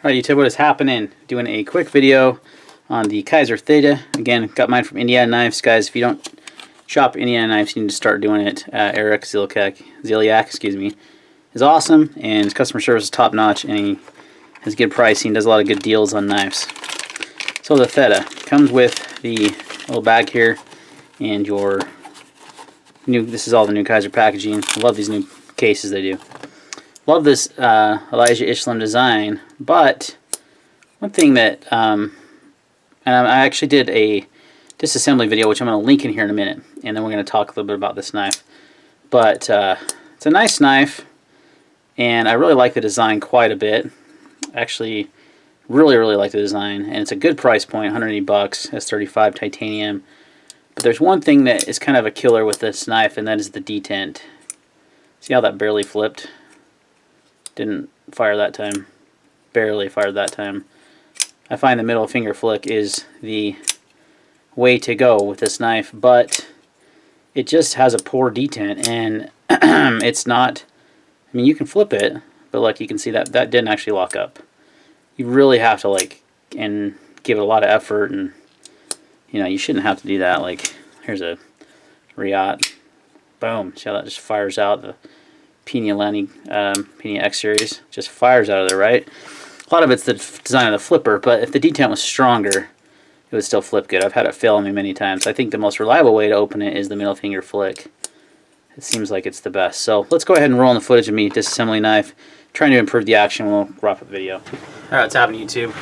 Alright YouTube, what is happening? Doing a quick video on the Kizer Theta. Again, got mine from Indiana Knives. Guys, if you don't shop Indiana Knives, you need to start doing it. Eric Ziliak, excuse me, is awesome, and his customer service is top notch, and he has good pricing, does a lot of good deals on knives. So the Theta comes with the little bag here, and your new, this is all the new Kizer packaging. I love these new cases they do. Love this Elijah Ishlam design, but one thing that, and I actually did a disassembly video, which I'm going to link in here in a minute, and then we're going to talk a little bit about this knife. But it's a nice knife, and I really like the design quite a bit. Actually, really like the design, and it's a good price point, 180 bucks, S35 titanium. But there's one thing that is kind of a killer with this knife, and that is the detent. See how that barely flipped? Didn't fire that time. Barely fired that time. I find the middle finger flick is the way to go with this knife, but it just has a poor detent, and it's not, I mean, you can flip it, but like you can see that didn't actually lock up. You really have to and give it a lot of effort, and you know, you shouldn't have to do that. Like, here's a Riot. Boom. See how that just fires out? The Pena X series just fires out of there, right? A lot of it's the design of the flipper, but if the detent was stronger, it would still flip good. I've had it fail on me many times. I think the most reliable way to open it is the middle finger flick. It seems like it's the best. So let's go ahead and roll in the footage of me disassembling knife, trying to improve the action. We'll wrap up the video. Alright, what's happening, YouTube?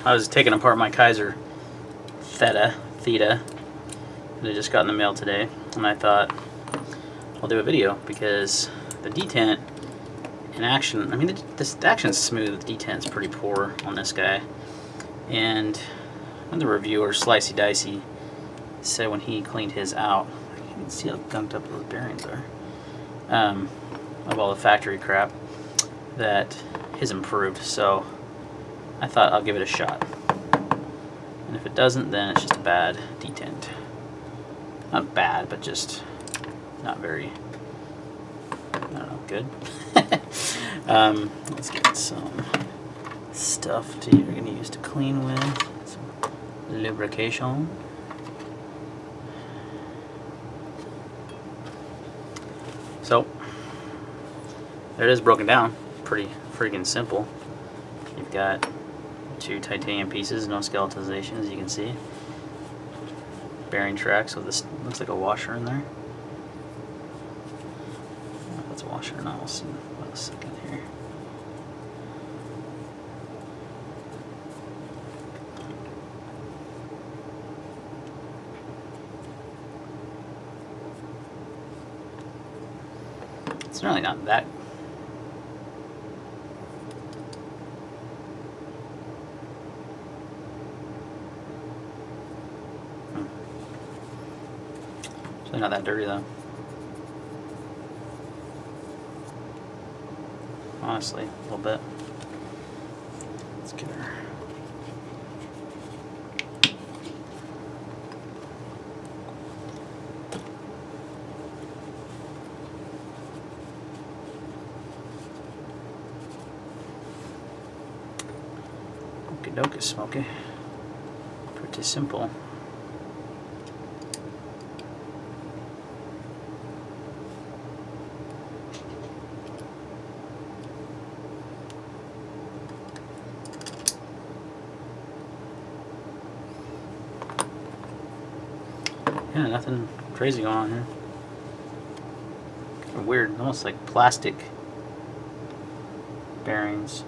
I was taking apart my Kizer Theta that I just got in the mail today, and I thought I'll do a video because the detent in action, I mean, the action is smooth, the detent's pretty poor on this guy. And one of the reviewers, Slicey Dicey, said when he cleaned his out, you can see how gunked up those bearings are, of all the factory crap, that his improved. So I thought I'll give it a shot. And if it doesn't, then it's just a bad detent. Not bad, but just not very, I don't know, good. Let's get some stuff we're going to use to clean with. Some lubrication. So, there it is, broken down. Pretty freaking simple. You've got two titanium pieces, no skeletonization, as you can see. Bearing track, so this looks like a washer in there. That's a washer or not, we'll see in a second here. It's really not that. It's really not that dirty though. Honestly, a little bit. Let's get her. Okie dokie, Smokey. Pretty simple. Yeah, nothing crazy going on here. Kind of weird, almost like plastic bearings.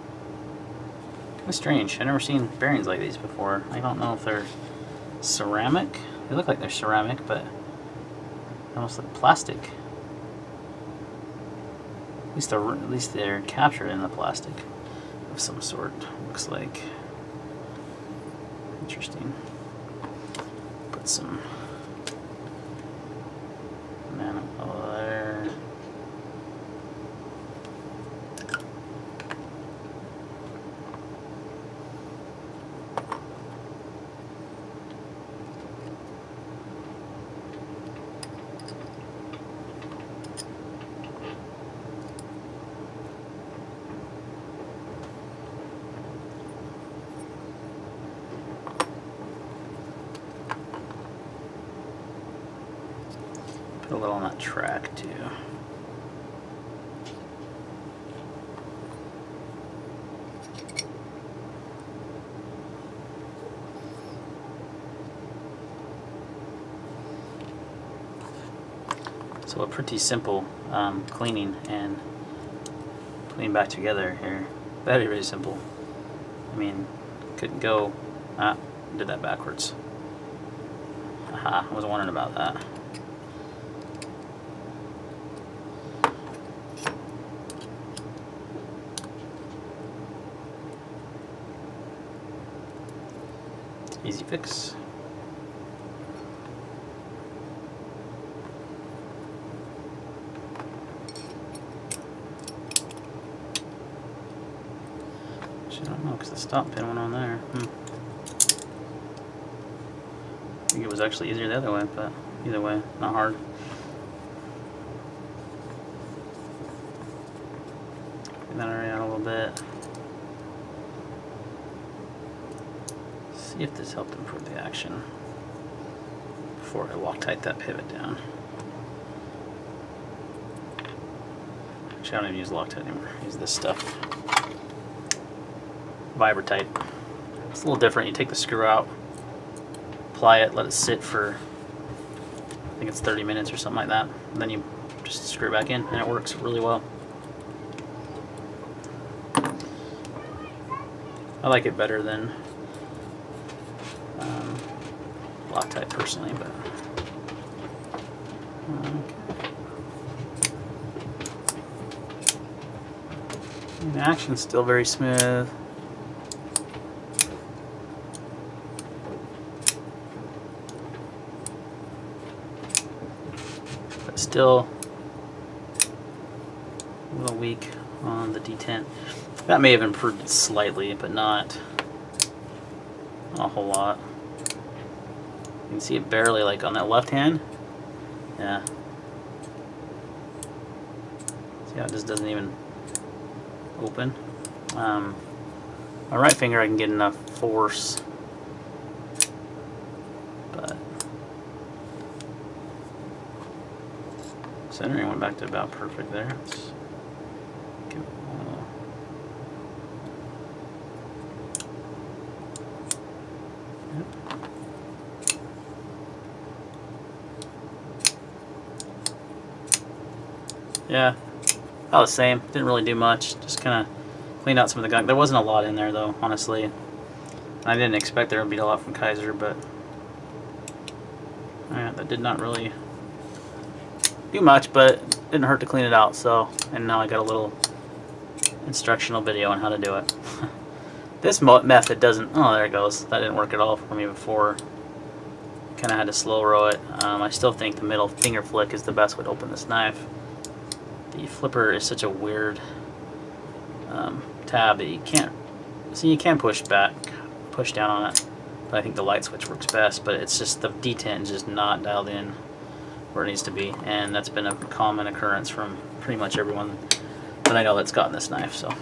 Kind of strange. I've never seen bearings like these before. I don't know if they're ceramic. They look like they're ceramic, but they almost look plastic. At least they're captured in the plastic of some sort. Looks like. Interesting. Put some manifold there. Put a little on that track too. So a pretty simple cleaning and putting back together here. Very, very simple. I mean, couldn't go, did that backwards. Aha, I was wondering about that. Easy fix. I don't know, because the stop pin went on there. I think it was actually easier the other way, but either way, not hard. Get that area out a little bit. See if this helped improve the action before I Loctite that pivot down. Actually, I don't even use Loctite anymore. I use this stuff. Vibrotite. It's a little different. You take the screw out, apply it, let it sit for, I think it's 30 minutes or something like that, and then you just screw it back in, and it works really well. I like it better than Loctite personally, but the action's still very smooth. But still a little weak on the detent. That may have improved it slightly, but not a whole lot. You can see it barely, like on that left hand. Yeah. See how it just doesn't even open. My right finger I can get enough force, but centering went back to about perfect there. Let's give it a little. Yep. Yeah, about the same. Didn't really do much. Just kind of cleaned out some of the gunk. There wasn't a lot in there though, honestly. I didn't expect there would be a lot from Kizer, but yeah, that did not really do much, but it didn't hurt to clean it out. So, and now I got a little instructional video on how to do it. This method doesn't, oh there it goes. That didn't work at all for me before. Kind of had to slow roll it. I still think the middle finger flick is the best way to open this knife. The flipper is such a weird tab that you can't, so you can push back, push down on it, but I think the light switch works best, but it's just the detent is just not dialed in where it needs to be, and that's been a common occurrence from pretty much everyone that I know that's gotten this knife. So,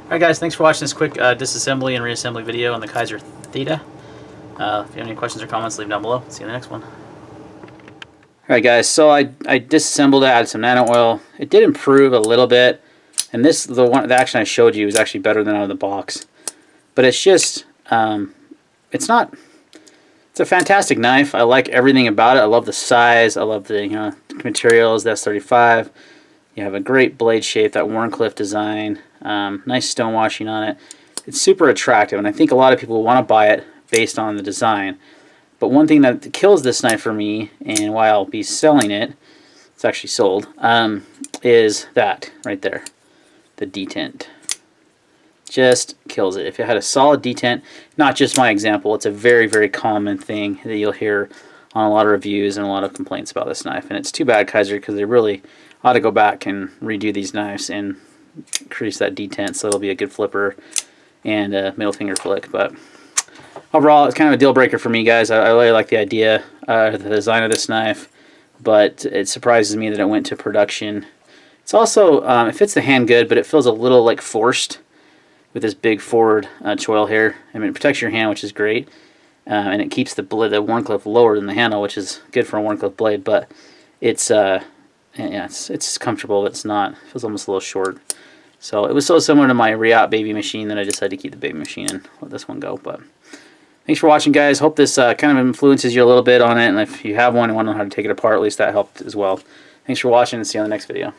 alright guys, thanks for watching this quick disassembly and reassembly video on the Kizer Theta. If you have any questions or comments, leave them down below. See you in the next one. Alright guys, so I disassembled it, added some nano oil. It did improve a little bit, and the action I showed you was actually better than out of the box. But it's just, it's a fantastic knife. I like everything about it. I love the size. I love the materials, the S35. You have a great blade shape, that Wharncliffe design. Nice stone washing on it. It's super attractive, and I think a lot of people want to buy it based on the design. But one thing that kills this knife for me, and why I'll be selling it, it's actually sold, is that right there, the detent. Just kills it. If it had a solid detent, not just my example, it's a very, very common thing that you'll hear on a lot of reviews and a lot of complaints about this knife. And it's too bad, Kizer, because they really ought to go back and redo these knives and increase that detent so it'll be a good flipper and a middle finger flick. But overall, it's kind of a deal breaker for me, guys. I really like the idea, the design of this knife, but it surprises me that it went to production. It's also, it fits the hand good, but it feels a little like forced with this big forward choil here. I mean, it protects your hand, which is great, and it keeps the Wharncliffe lower than the handle, which is good for a Wharncliffe blade, but it's yeah, it's comfortable, but it's not. It feels almost a little short. So it was so similar to my Riot baby machine that I decided to keep the baby machine and let this one go. But thanks for watching, guys. Hope this kind of influences you a little bit on it. And if you have one and want to know how to take it apart, at least that helped as well. Thanks for watching, and see you on the next video.